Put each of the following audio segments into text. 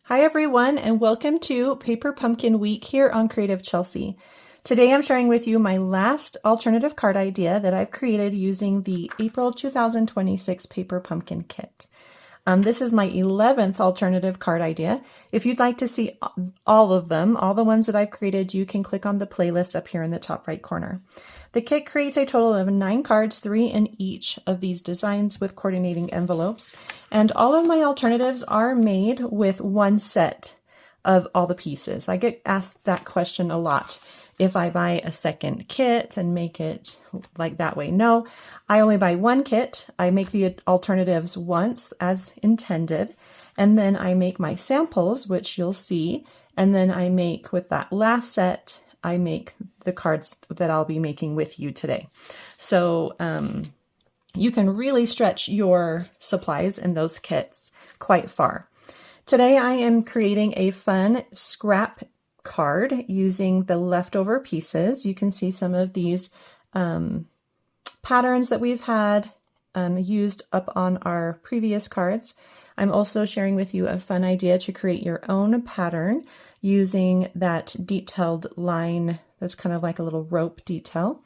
Hi everyone, and welcome to Paper Pumpkin Week here on Creative Chelsea. Today I'm sharing with you my last alternative card idea that I've created using the April 2026 Paper Pumpkin Kit. This is my 11th alternative card idea. If you'd like to see all of them, all the ones that I've created, you can click on the playlist up here in the top right corner. The kit creates a total of 9 cards, 3 in each of these designs with coordinating envelopes. And all of my alternatives are made with one set of all the pieces. I get asked that question a lot. If I buy a second kit and make it like that way. No, I only buy one kit. I make the alternatives once as intended, and then I make my samples, which you'll see, and then I make with that last set, I make the cards that I'll be making with you today. So you can really stretch your supplies in those kits quite far. Today I am creating a fun scrap card using the leftover pieces. You can see some of these patterns that we've had used up on our previous cards. I'm also sharing with you a fun idea to create your own pattern using that detailed line that's kind of like a little rope detail.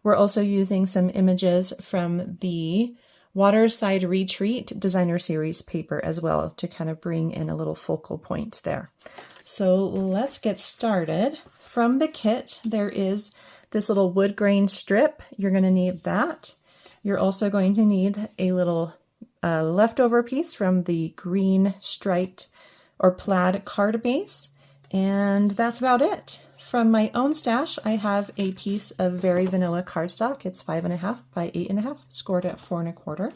We're also using some images from the Lakeside Retreat Designer Series paper as well to kind of bring in a little focal point there. So let's get started. From the kit, there is this little wood grain strip. You're going to need that. You're also going to need a little leftover piece from the green striped or plaid card base. And that's about it. From my own stash, I have a piece of very vanilla cardstock. It's 5.5 by 8.5, scored at 4 1/4.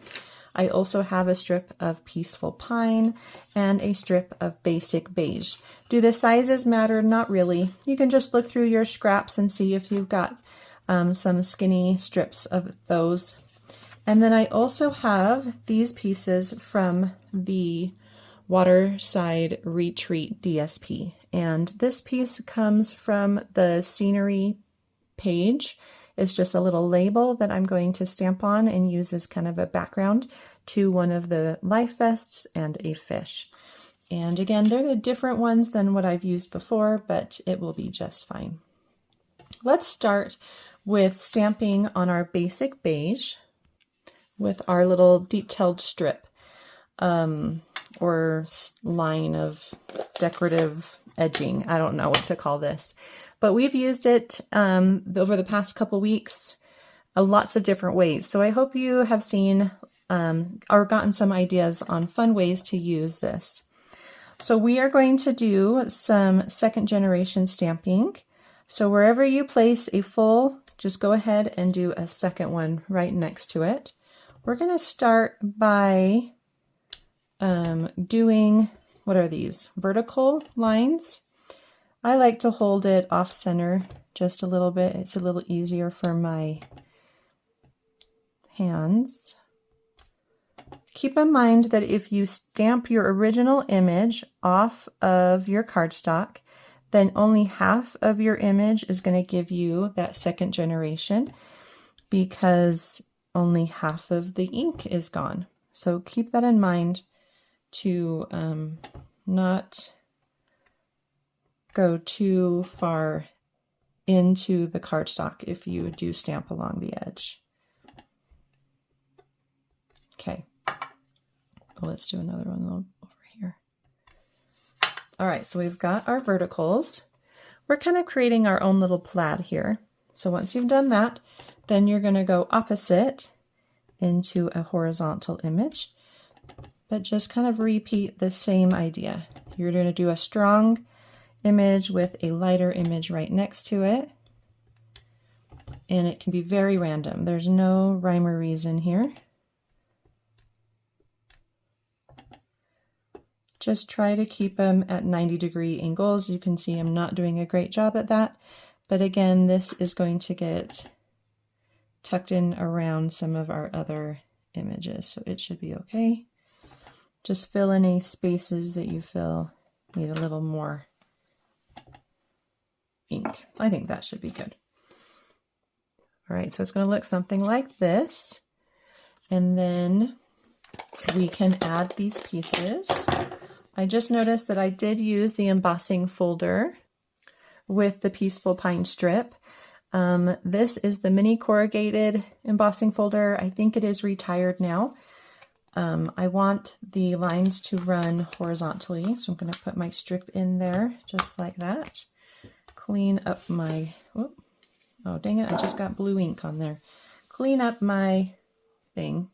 I also have a strip of Peaceful Pine and a strip of Basic Beige. Do the sizes matter? Not really. You can just look through your scraps and see if you've got some skinny strips of those. And then I also have these pieces from the Lakeside Retreat DSP. And this piece comes from the scenery page. It's just a little label that I'm going to stamp on and use as kind of a background to one of the life vests and a fish. And again, they're different ones than what I've used before, but it will be just fine. Let's start with stamping on our basic beige with our little detailed strip or line of decorative edging. I don't know what to call this. But we've used it over the past couple weeks, lots of different ways. So I hope you have seen or gotten some ideas on fun ways to use this. So we are going to do some second generation stamping. So wherever you place a full, just go ahead and do a second one right next to it. We're going to start by doing, what are these? Vertical lines. I like to hold it off center just a little bit. It's a little easier for my hands. Keep in mind that if you stamp your original image off of your cardstock, then only half of your image is going to give you that second generation because only half of the ink is gone. So keep that in mind to not go too far into the cardstock if you do stamp along the edge. Okay, well, let's do another one over here. All right, so we've got our verticals. We're kind of creating our own little plaid here. So once you've done that, then you're going to go opposite into a horizontal image, but just kind of repeat the same idea. You're going to do a strong image with a lighter image right next to it. And it can be very random. There's no rhyme or reason here. Just try to keep them at 90-degree angles. You can see I'm not doing a great job at that. But again, this is going to get tucked in around some of our other images. So it should be okay. Just fill in any spaces that you feel need a little more ink. I think that should be good. All right, so it's going to look something like this. And then we can add these pieces I just noticed that I did use the embossing folder with the Peaceful Pine strip. This is the mini corrugated embossing folder. I think it is retired now. I want the lines to run horizontally, so I'm going to put my strip in there just like that. Clean up my, oh dang it, I just got blue ink on there. Clean up my thing.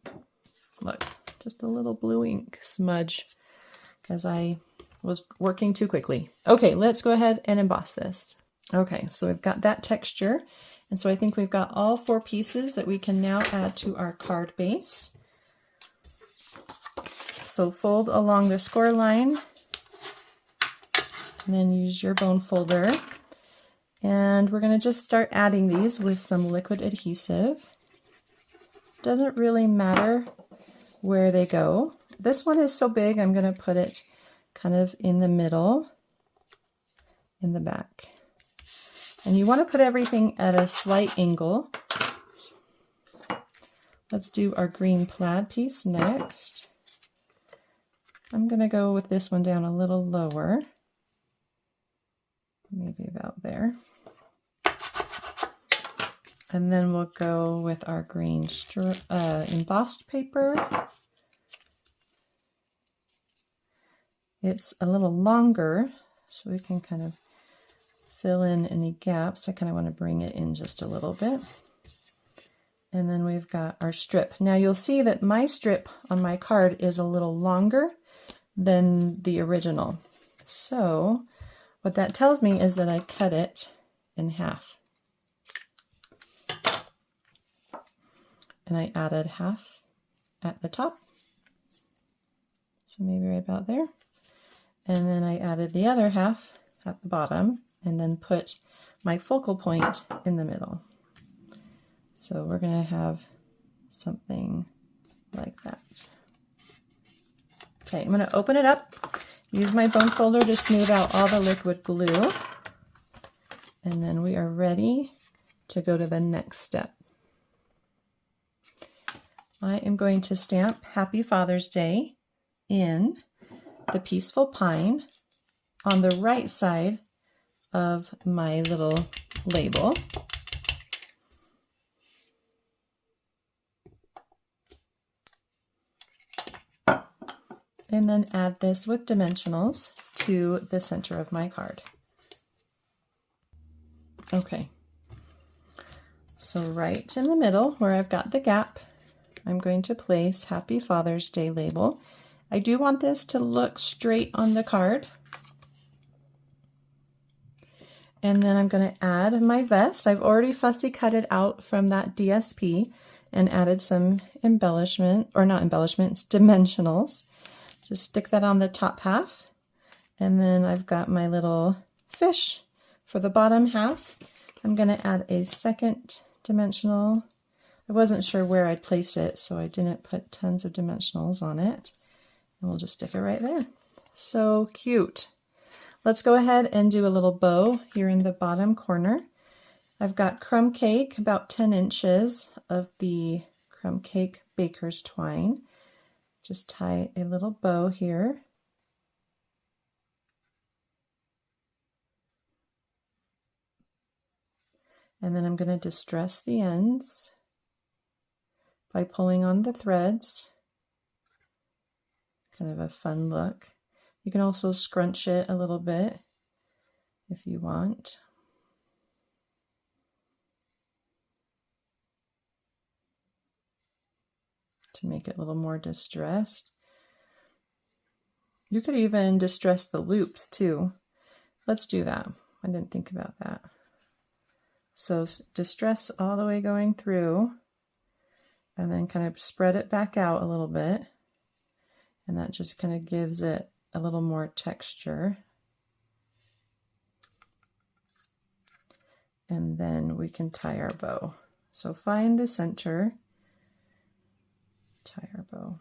Look, just a little blue ink smudge because I was working too quickly. Okay, let's go ahead and emboss this. Okay, so we've got that texture, and so I think we've got all 4 pieces that we can now add to our card base. So fold along the score line, and then use your bone folder. And we're going to just start adding these with some liquid adhesive. Doesn't really matter where they go. This one is so big, I'm going to put it kind of in the middle, in the back. And you want to put everything at a slight angle. Let's do our green plaid piece next. I'm going to go with this one down a little lower, maybe about there. And then we'll go with our green embossed paper. It's a little longer, so we can kind of fill in any gaps. I kind of want to bring it in just a little bit. And then we've got our strip. Now you'll see that my strip on my card is a little longer than the original. So what that tells me is that I cut it in half. And I added half at the top. So maybe right about there. And then I added the other half at the bottom and then put my focal point in the middle. So we're going to have something like that. Okay, I'm going to open it up, use my bone folder to smooth out all the liquid glue, and then we are ready to go to the next step. I am going to stamp Happy Father's Day in the Peaceful Pine on the right side of my little label. And then add this with dimensionals to the center of my card. Okay, so right in the middle where I've got the gap, I'm going to place Happy Father's Day label. I do want this to look straight on the card. And then I'm going to add my vest. I've already fussy cut it out from that DSP and added some embellishment, or not embellishments, dimensionals. Just stick that on the top half. And then I've got my little fish for the bottom half. I'm going to add a second dimensional. I wasn't sure where I'd place it, so I didn't put tons of dimensionals on it. And we'll just stick it right there. So cute. Let's go ahead and do a little bow here in the bottom corner. I've got crumb cake, about 10 inches of the crumb cake baker's twine. Just tie a little bow here. And then I'm going to distress the ends by pulling on the threads. Kind of a fun look. You can also scrunch it a little bit if you want. To make it a little more distressed. You could even distress the loops too. Let's do that. I didn't think about that. So distress all the way going through and then kind of spread it back out a little bit. And that just kind of gives it a little more texture. And then we can tie our bow. So find the center. Tie our bow.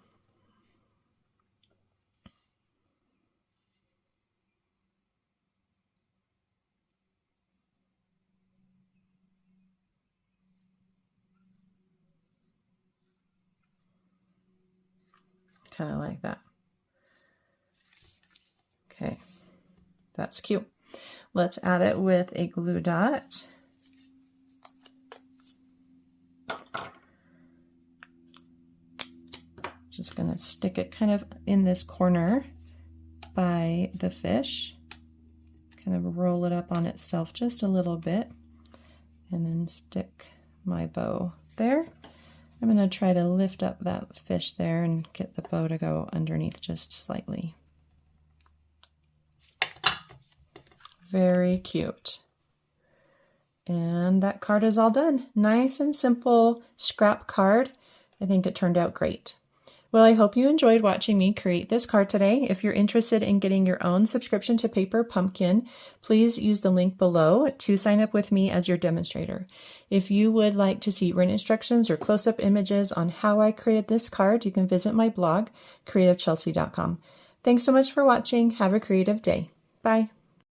Kind of like that. Okay, that's cute. Let's add it with a glue dot. Just gonna stick it kind of in this corner by the fish, kind of roll it up on itself just a little bit, and then stick my bow there. I'm gonna try to lift up that fish there and get the bow to go underneath just slightly. Very cute. And that card is all done. Nice and simple scrap card. I think it turned out great. Well, I hope you enjoyed watching me create this card today. If you're interested in getting your own subscription to Paper Pumpkin, please use the link below to sign up with me as your demonstrator. If you would like to see written instructions or close-up images on how I created this card, you can visit my blog, creativechelsea.com. Thanks so much for watching. Have a creative day. Bye.